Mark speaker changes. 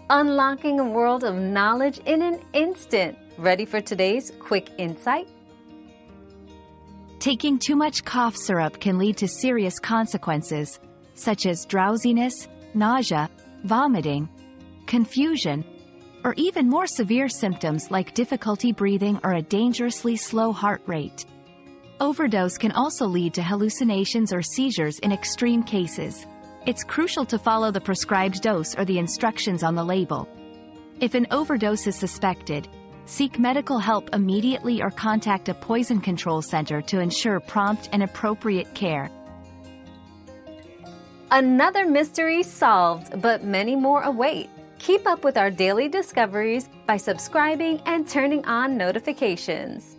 Speaker 1: unlocking a world of knowledge in an instant. Ready for today's quick insight?
Speaker 2: Taking too much cough syrup can lead to serious consequences, such as drowsiness, nausea, vomiting, confusion, or even more severe symptoms like difficulty breathing or a dangerously slow heart rate. Overdose can also lead to hallucinations or seizures in extreme cases. It's crucial to follow the prescribed dose or the instructions on the label. If an overdose is suspected, seek medical help immediately or contact a poison control center to ensure prompt and appropriate care.
Speaker 1: Another mystery solved, but many more await. Keep up with our daily discoveries by subscribing and turning on notifications.